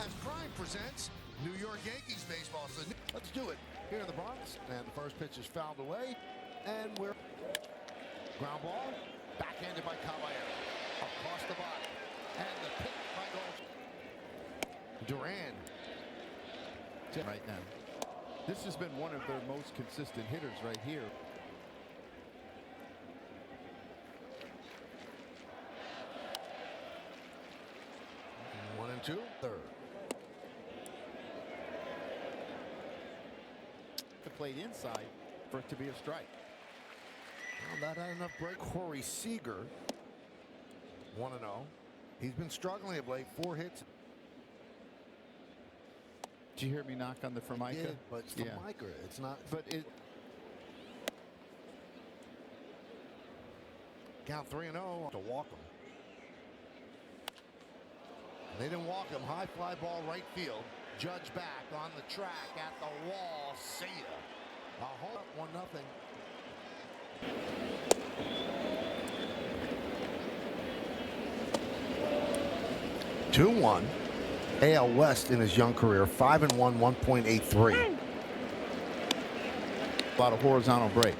As Prime presents New York Yankees baseball. So let's do it here in the Bronx. And the first pitch is fouled away. And we're ground ball, backhanded by Caballero. Across the body. And the pick by Duran. Right now. This has been one of their most consistent hitters right here. One and two, third. Played inside for it to be a strike. Well, that had enough break. Corey Seager, 1-0. He's been struggling of late, 4 hits. Did you hear me knock on the Formica? I did, but it's Formica. It's not. But it. Count 3-0 to walk him. They didn't walk him. High fly ball right field. Judge back on the track at the wall. See ya. A home up 1-0. (2-1). AL West in his young career, 5-1, 1.83. A lot of horizontal break.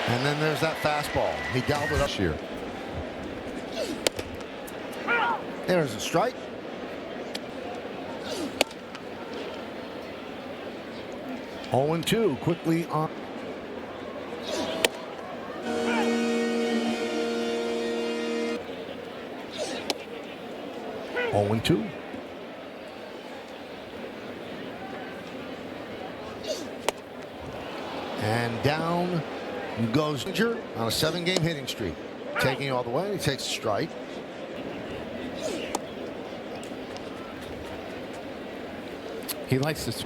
And then there's that fastball. He dialed it up here. There's a strike. Oh, 0-2 quickly on. Oh, 0-2. And down goes Bellinger on a 7-game hitting streak. Taking all the way, he takes a strike. He likes this.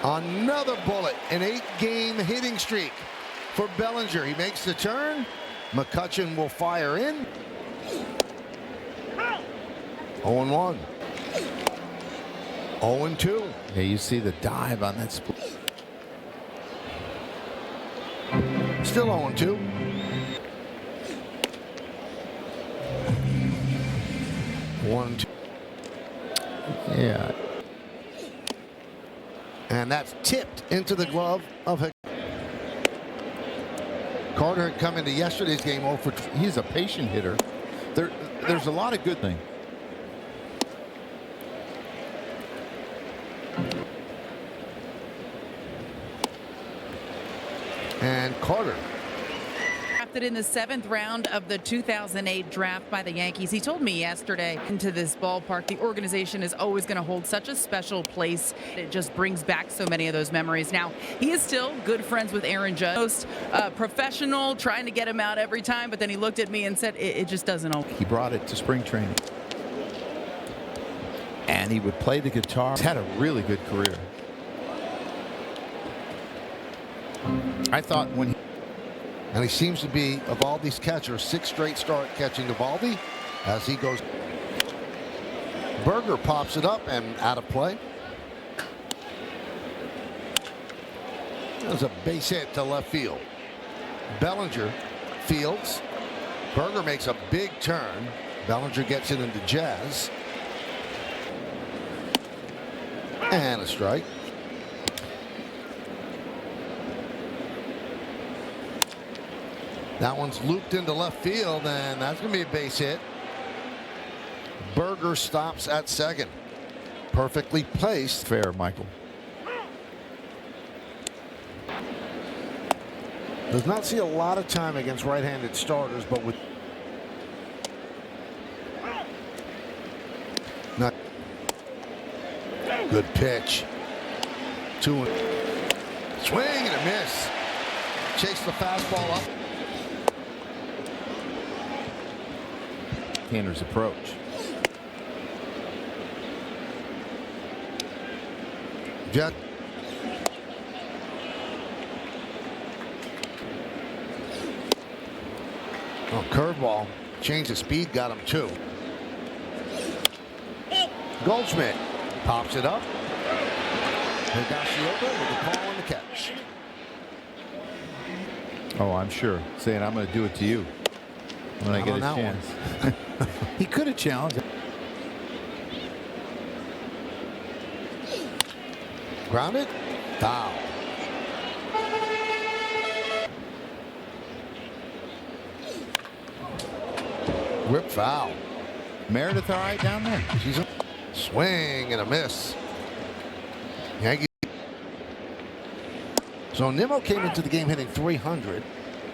Another bullet, an 8-game hitting streak for Bellinger. He makes the turn. McCutchen will fire in. 0-1. 0-2. Yeah, you see the dive on that split. Still 0-2. One, two. Yeah. And that's tipped into the glove of Hick. Carter had come into yesterday's game 0 for 2. He's a patient hitter. There's a lot of good things. And Carter. Drafted in the 7th round of the 2008 draft by the Yankees. He told me yesterday into this ballpark, the organization is always going to hold such a special place. It just brings back so many of those memories. Now, he is still good friends with Aaron Judge. Most professional, trying to get him out every time, but then he looked at me and said, it just doesn't open. He brought it to spring training. And he would play the guitar. He's had a really good career. I thought when he And he seems to be, of all these catchers, 6th straight start catching Eovaldi as he goes. Berger pops it up and out of play. There's a base hit to left field. Bellinger fields. Berger makes a big turn. Bellinger gets it into Jazz. And a strike. That one's looped into left field, and that's going to be a base hit. Berger stops at second. Perfectly placed. fair, Michael. Does not see a lot of time against right-handed starters, but with not good pitch. 2 swing and a miss. Chase the fastball up. Tanner's approach. Jet. Oh, curveball. Change of speed, got him 2. Goldschmidt pops it up. Higashioka with the call and the catch. Oh, I'm sure. Saying, I'm going to do it to you when I get a chance. He could have challenged. Grounded. Foul. Rip foul. Meredith all right down there? She's a swing and a miss. Yankees. So Nimmo came into the game hitting 300,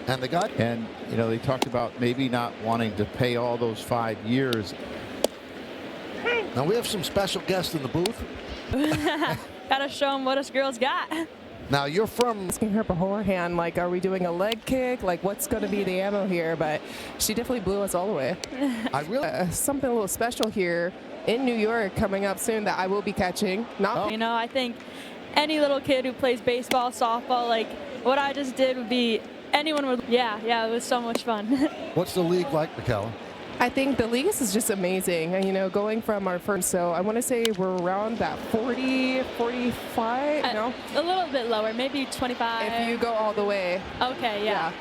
and the guy. And you know, they talked about maybe not wanting to pay all those 5 years. Now we have some special guests in the booth. Gotta show them what us girls got. Now you're from. Asking her beforehand, like, are we doing a leg kick? Like, what's going to be the ammo here? But she definitely blew us all the way. I really. Something a little special here in New York coming up soon that I will be catching. Not. You know, I think any little kid who plays baseball, softball, like what I just did would be anyone would. Yeah, it was so much fun. What's the league like, Michaela? I think the league is just amazing. You know, going from our first, so I want to say we're around that 40, 45, no? A little bit lower, maybe 25. If you go all the way. Okay, yeah.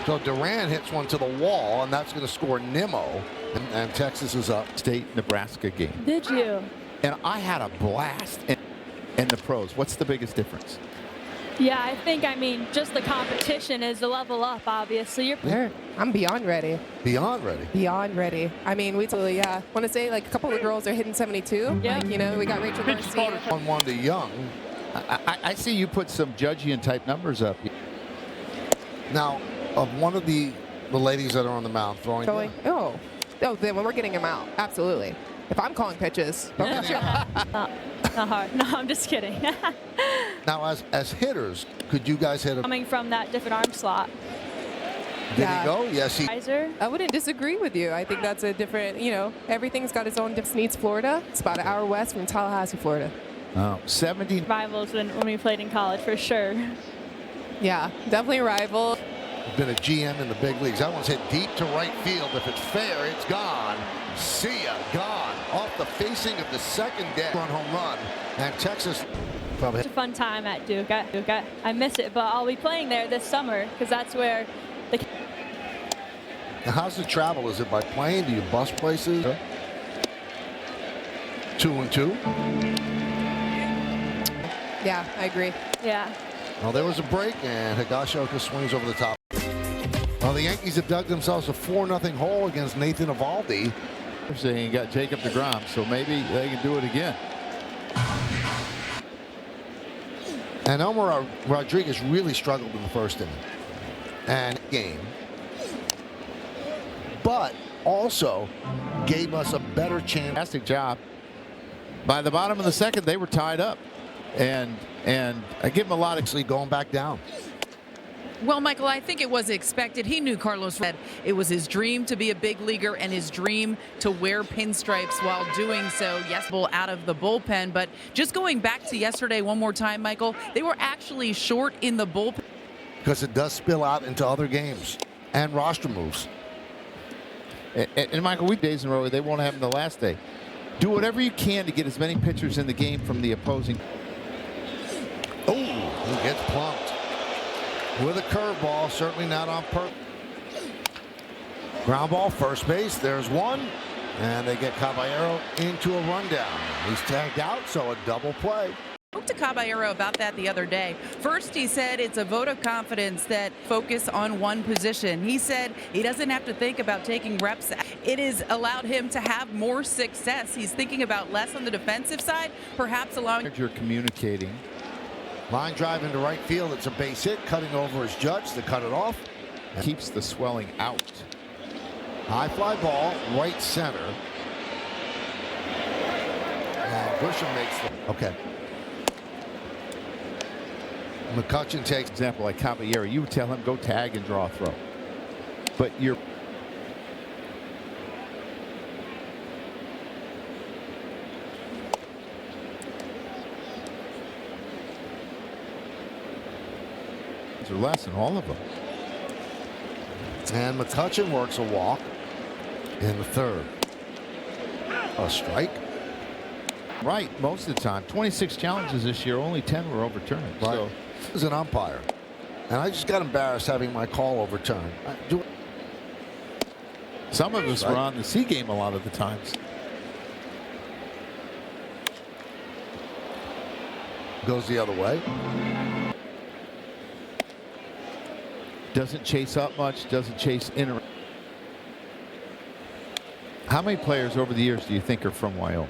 So Duran hits one to the wall, and that's going to score Nimmo, and Texas is up. State-Nebraska game. Did you? And I had a blast in the pros. What's the biggest difference? Yeah, I mean, just the competition is the level up, obviously. I'm beyond ready. Beyond ready. Beyond ready. I mean, we totally, want to say, like, a couple of girls are hitting 72. Yeah. Like, you know, we got Rachel Garcia. 1-1 to Young. I see you put some Judgian type numbers up. Now, of one of the ladies that are on the mound throwing. Oh, then when we're getting him out, absolutely. If I'm calling pitches, Not hard. No, I'm just kidding. Now, as hitters, could you guys hit a? Coming from that different arm slot. Did he go? Yes, he. I wouldn't disagree with you. I think that's a different, you know, everything's got its own different needs. Florida, it's about an hour west from Tallahassee, Florida. Oh, 70 Rivals when we played in college, for sure. Yeah, definitely a rival. Been a GM in the big leagues. That one's hit deep to right field. If it's fair, it's gone. See ya, gone. Off the facing of the second deck. Run home run. And Texas probably. It's a fun time at Duke. I miss it, but I'll be playing there this summer because that's where the. Now, how's the travel? Is it by plane? Do you bus places? 2-2. Yeah, I agree. Yeah. Well, there was a break, and Higashioka swings over the top. Well, the Yankees have dug themselves a 4-0 hole against Nathan Eovaldi. They're saying you got Jacob deGrom, so maybe they can do it again. And Elmer Rodriguez really struggled in the first inning and game, but also gave us a better chance. Fantastic job. By the bottom of the second, they were tied up, and I give them a lot of Actually going back down. Well, Michael, I think it was expected. He knew Carlos said it was his dream to be a big leaguer and his dream to wear pinstripes while doing so. Yes, out of the bullpen. But just going back to yesterday one more time, Michael, they were actually short in the bullpen. Because it does spill out into other games and roster moves. And Michael, days in a row, they won't have them the last day. Do whatever you can to get as many pitchers in the game from the opposing. Oh, he gets plumped. With a curveball, certainly not on purpose. Ground ball, first base, there's one. And they get Caballero into a rundown. He's tagged out, so a double play. I spoke to Caballero about that the other day. First, he said it's a vote of confidence that focus on one position. He said he doesn't have to think about taking reps. It has allowed him to have more success. He's thinking about less on the defensive side, perhaps allowing. You're communicating. Line drive into right field. It's a base hit. Cutting over his Judge to cut it off. Keeps the swelling out. High fly ball, right center. And Busham makes the. Okay. McCutchen takes. Example like Caballero, you would tell him go tag and draw a throw. But you're. Or less in all of them. And McCutchen works a walk in the third. A strike. Right, most of the time. 26 challenges this year, only 10 were overturned. Right. So as an umpire. And I just got embarrassed having my call overturned. Some of us were on the C game a lot of the times. Goes the other way. Doesn't chase up much, doesn't chase in. How many players over the years do you think are from Wyoming?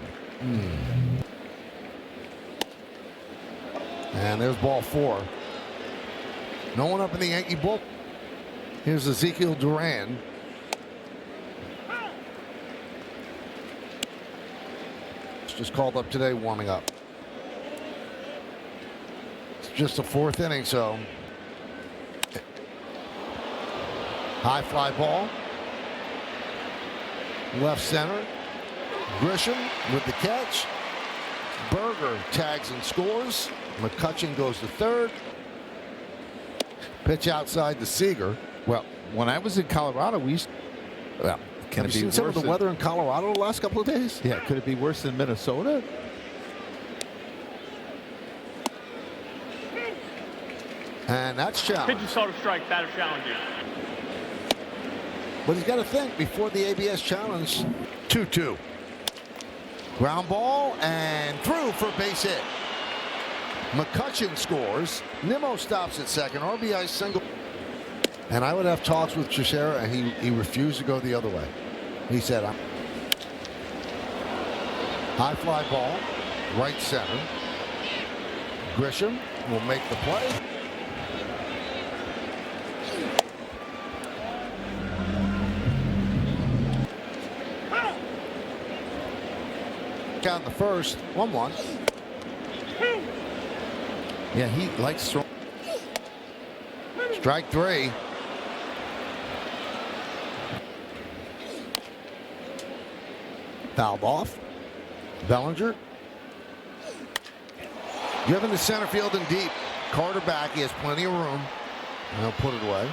And there's ball 4. No one up in the Yankee bullpen. Here's Ezekiel Duran. It's just called up today, warming up. It's just the 4th inning, so. High fly ball. Left center. Grisham with the catch. Berger tags and scores. McCutchen goes to 3rd. Pitch outside to Seager. Well, when I was in Colorado, we used. Well, can Have it you be seen some of worse the weather in Colorado the last couple of days? Yeah, could it be worse than Minnesota? And that's challenge. Pitch and soda strike, batter challenger. But he's got to think before the ABS challenge. 2-2. Ground ball and through for a base hit. McCutchen scores. Nimmo stops at second. RBI single. And I would have talks with Teixeira, and he refused to go the other way. He said, high fly ball, right center. Grisham will make the play. Count the first. 1-1. Yeah, he likes throwing. Strike 3. Fouled off. Bellinger. Given to center field and deep. Carter back. He has plenty of room. And he'll put it away.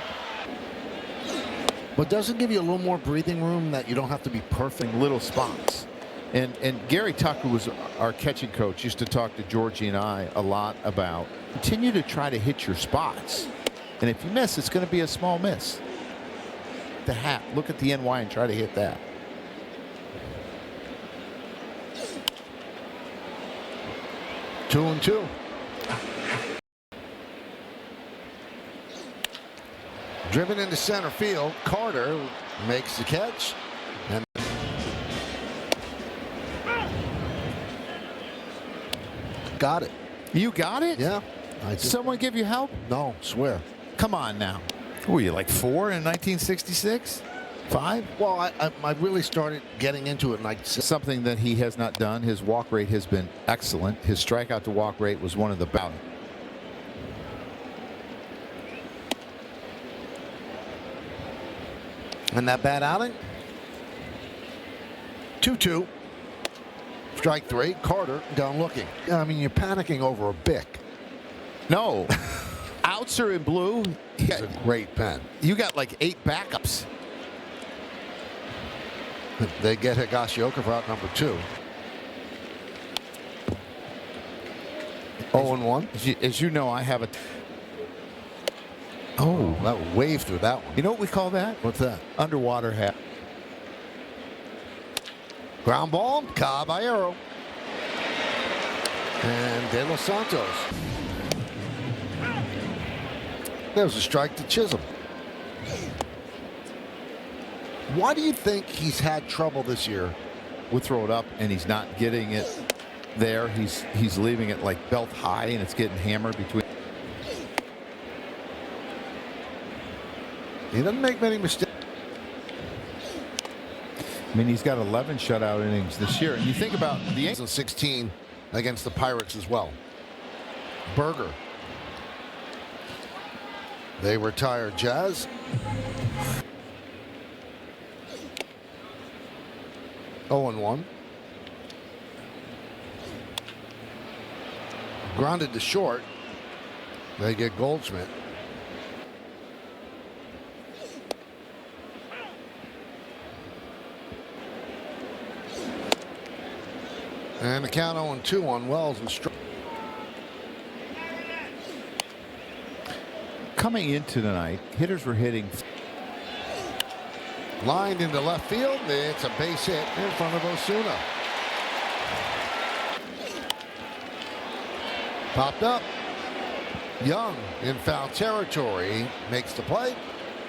But does it give you a little more breathing room that you don't have to be perfect? Little spots. And Gary Tucker was our catching coach, used to talk to Georgie and I a lot about continue to try to hit your spots. And if you miss, it's going to be a small miss. The hat, look at the NY and try to hit that. Two and 2. Driven into center field. Carter makes the catch. And got it. You got it? Yeah. I just, Someone give you help? no, swear. Come on now. Who were you, like 4 in 1966? 5? Well, I really started getting into it in like Something that he has not done. His walk rate has been excellent. His strikeout to walk rate was one of the best. And that bad outing. 2-2. Strike 3. Carter down looking. I mean, you're panicking over a Bic. No. Outs are in blue. It's a great pen. You got like 8 backups. They get Higashioka for out number 2. 0-1. As you know, I have a. Oh, that wave through that one. You know what we call that? What's that? Underwater hat. Ground ball, Caballero. And De Los Santos. There's a strike to Chisholm. Why do you think he's had trouble this year? We'll throw it up, and he's not getting it there. He's leaving it like belt high, and it's getting hammered between. He doesn't make many mistakes. I mean, he's got 11 shutout innings this year. And you think about the Yankees. 16 against the Pirates as well. Berger. They retire Jazz. Oh, 1. Grounded to short. They get Goldschmidt. And the count 0-2 on Wells and Stroh. Coming into tonight, hitters were hitting. Lined into left field. It's a base hit in front of Osuna. Popped up. Young in foul territory makes the play,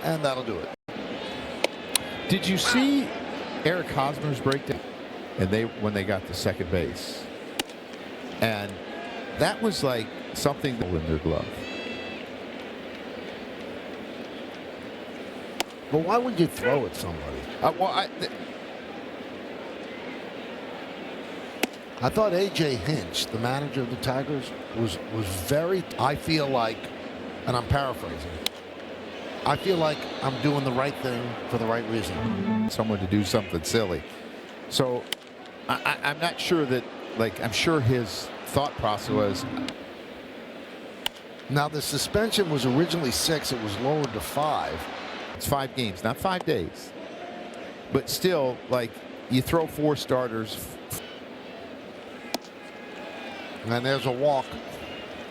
and that'll do it. Did you see Eric Hosmer's breakdown? And when they got to second base, and that was like something in their glove. But why would you throw at somebody? I thought A.J. Hinch, the manager of the Tigers, was very. I feel like, and I'm paraphrasing, I feel like I'm doing the right thing for the right reason. Someone to do something silly. So I'm not sure that, like, I'm sure his thought process was. Now, the suspension was originally 6. It was lowered to 5. It's 5 games, not 5 days. But still, like, you throw 4 starters. And there's a walk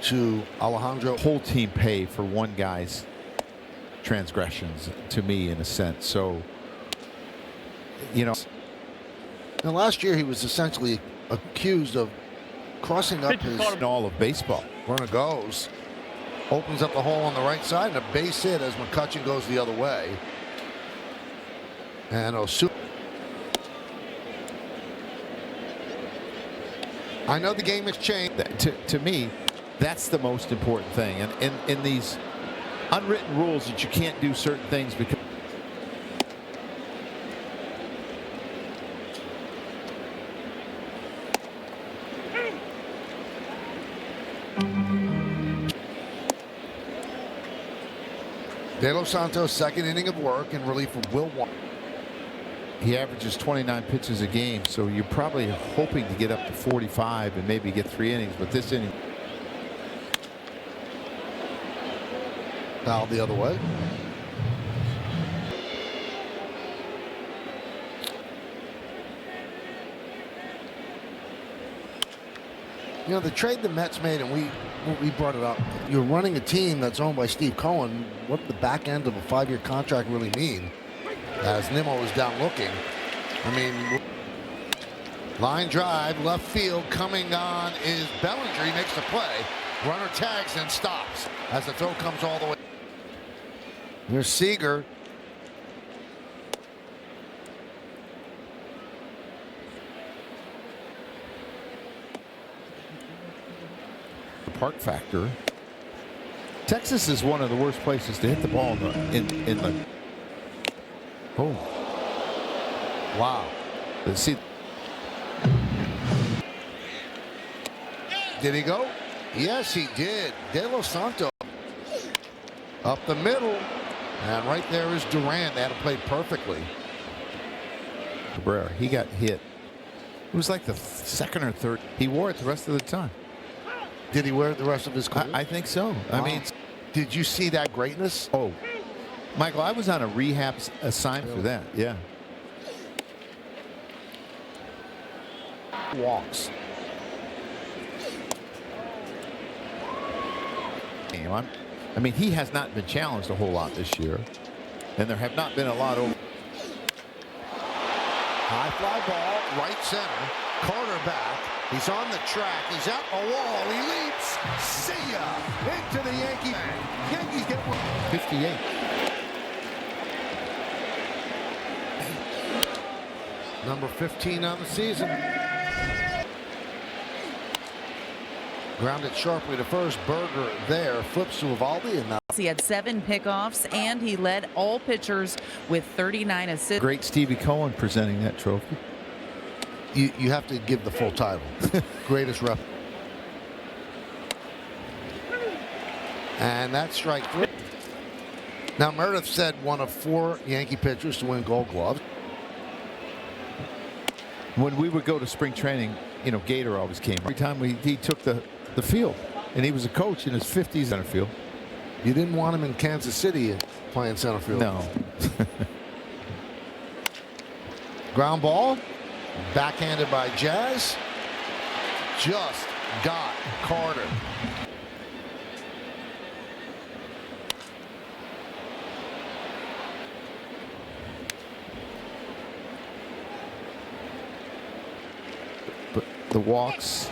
to Alejandro. Whole team pay for one guy's transgressions, to me, in a sense. So, you know. Now, last year he was essentially accused of crossing up his. In all of baseball. Runner goes. Opens up the hole on the right side, and a base hit as McCutchen goes the other way. And Osuna. I know the game has changed. To me, that's the most important thing. And in these unwritten rules that you can't do certain things because. De Los Santos, second inning of work in relief of Will Warren. He averages 29 pitches a game, so you're probably hoping to get up to 45 and maybe get 3 innings. But this inning. Foul the other way. You know, the trade the Mets made, and we brought it up. You're running a team that's owned by Steve Cohen. What the back end of a 5-year contract really mean? As Nimmo is down looking. I mean, line drive, left field, coming on is Bellinger. He makes the play. Runner tags and stops as the throw comes all the way. Here's Seager. The park factor. Texas is one of the worst places to hit the ball in the. Oh. Wow. See. Did he go? Yes, he did. De Los Santos up the middle. And right there is Duran. They had to play perfectly. Cabrera, he got hit. It was like the second or third. He wore it the rest of the time. Did he wear it the rest of his career? I think so. Wow. I mean, did you see that greatness? Oh, Michael, I was on a rehab assignment for that. Yeah. Walks. I mean, he has not been challenged a whole lot this year, and there have not been a lot over. High fly ball, right center. Carter back. He's on the track. He's at the wall. He leaps. See ya. Into the Yankee. Yankees get 58. Number 15 on the season. Grounded sharply to first. Berger there. Flips to Evaldi. And now he had 7 pickoffs, and he led all pitchers with 39 assists. Great Stevie Cohen presenting that trophy. You have to give the full title. Greatest rep. And that's strike 3. Now, Meredith said one of 4 Yankee pitchers to win Gold Gloves. When we would go to spring training, you know, Gator always came. Every time he took the field, and he was a coach in his 50s center field. You didn't want him in Kansas City playing center field. No. Ground ball. Backhanded by Jazz. Just got Carter. The walks,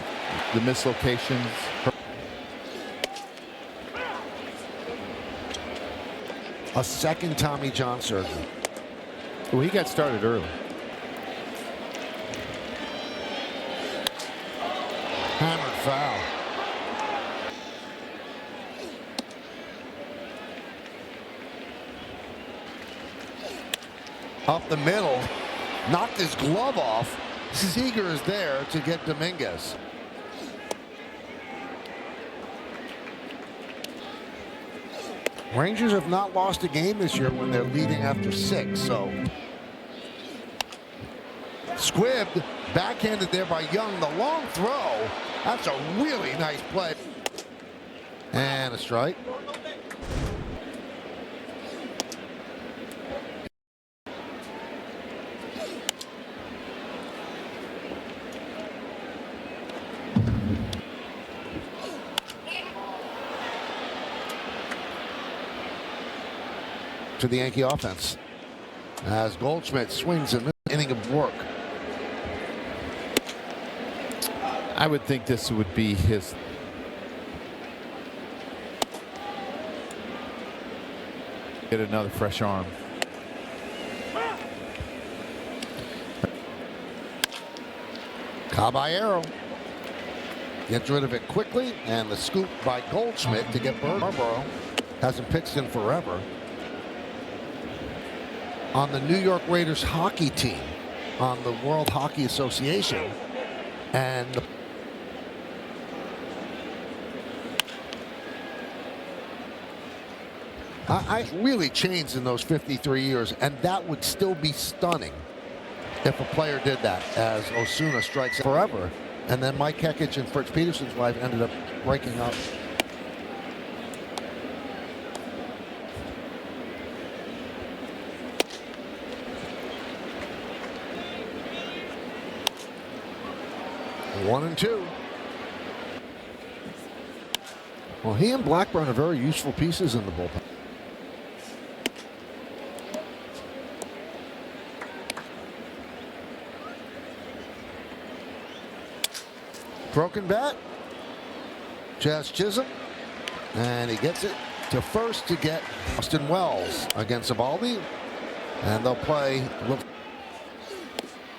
the mislocations. A second Tommy John surgery. Well, he got started early. Hammered foul. Up the middle. Knocked his glove off. Seager is there to get Dominguez. Rangers have not lost a game this year when they're leading after 6, so. Squibbed, backhanded there by Young. The long throw. That's a really nice play. And a strike. To the Yankee offense as Goldschmidt swings an inning of work. I would think this would be his. Get another fresh arm. Caballero gets rid of it quickly, and the scoop by Goldschmidt to get Barbaro. Hasn't pitched in forever. On the New York Raiders hockey team, on the World Hockey Association, and I really changed in those 53 years, and that would still be stunning if a player did that, as Osuna strikes forever, and then Mike Kekich and Fritz Peterson's wife ended up breaking up. One and two. Well, he and Blackburn are very useful pieces in the bullpen. Broken bat. Jazz Chisholm. And he gets it to first to get Austin Wells against Eovaldi. And they'll play.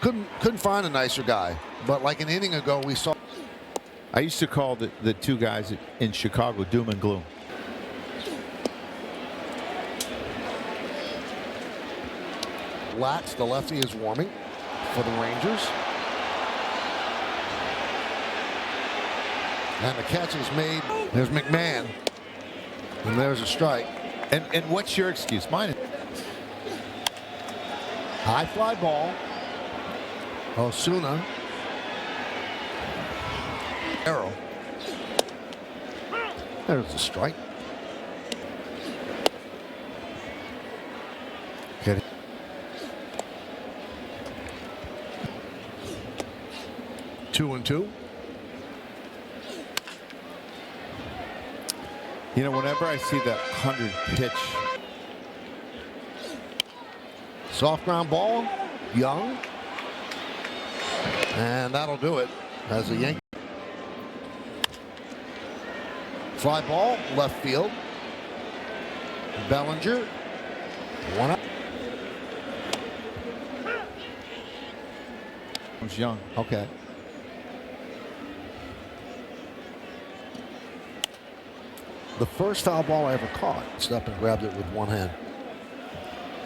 Couldn't find a nicer guy. But like an inning ago, we saw. I used to call the two guys in Chicago doom and gloom. Latz, the lefty, is warming for the Rangers. And the catch is made. There's McMahon. And there's a strike. And what's your excuse? Mine is. High fly ball. Osuna. Arrow. There's a strike. Get it. Two and two. You know, whenever I see that 100 pitch. Soft ground ball. Young. And that'll do it as a Yankee. Fly ball, left field. Bellinger. One up. It was Young. Okay. The first foul ball I ever caught. Stepped and grabbed it with one hand.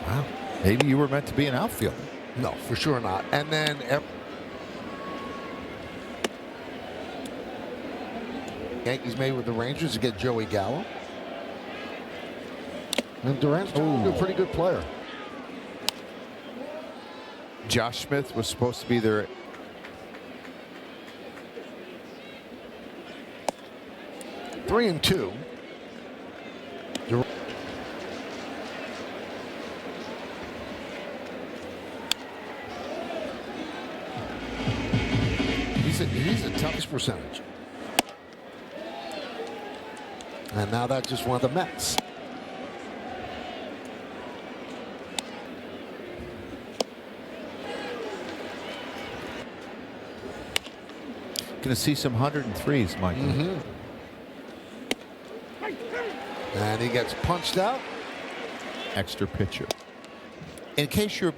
Wow. Maybe you were meant to be an outfielder. No, for sure not. And then Yankees made with the Rangers to get Joey Gallo. And Durant's a pretty good player. Josh Smith was supposed to be there. Three and two. He's a toughest percentage. And now that's just one of the Mets. Going to see some 103s, Michael. And he gets punched out. Extra pitcher. In case you're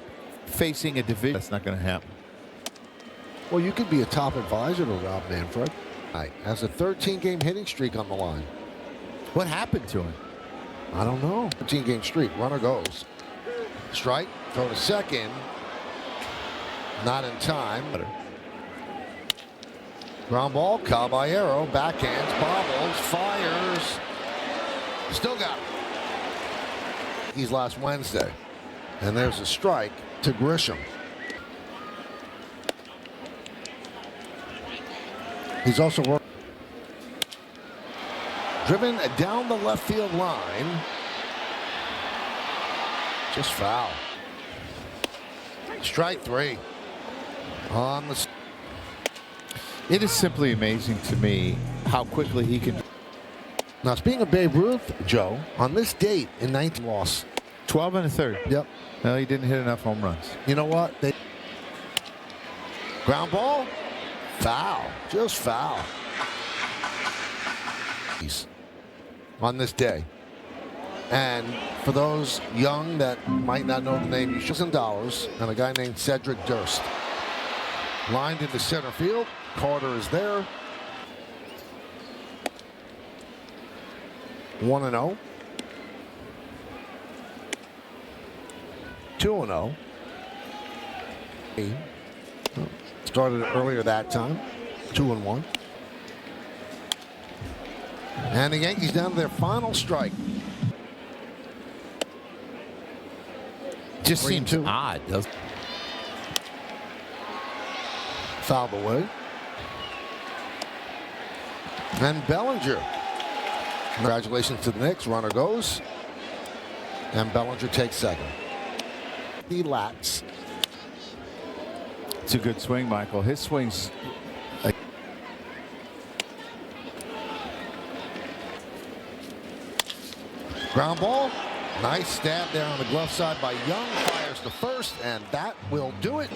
facing a division, that's not going to happen. Well, you could be a top advisor to Rob Manfred. Has a 13-game hitting streak on the line. What happened to him? I don't know. 13-game streak. Runner goes. Strike. Throw to second. Not in time. Ground ball. Caballero. Backhands. Bobbles. Fires. Still got it. He's last Wednesday. And there's a strike to Grisham. He's also driven down the left field line. Just foul. Strike 3 on the. It is simply amazing to me how quickly he can. Now, speaking of Babe Ruth, Joe, on this date in 19 loss. 12 and a third. Yep. No, he didn't hit enough home runs. You know what? Ground ball. Foul. Just foul. On this day. And for those young that might not know the name, you should $1,000 and a guy named Cedric Durst. Lined into center field. Carter is there. 1-0. 2-0. Started earlier that time. 2-1. And the Yankees down to their final strike. Just seems 3-2. odd, doesn't it? Fouled away. And Bellinger. Congratulations to the Knicks. Runner goes. And Bellinger takes second. He lats. It's a good swing, Michael. His swing's. Ground ball. Nice stab there on the glove side by Young. Fires to first, and that will do it.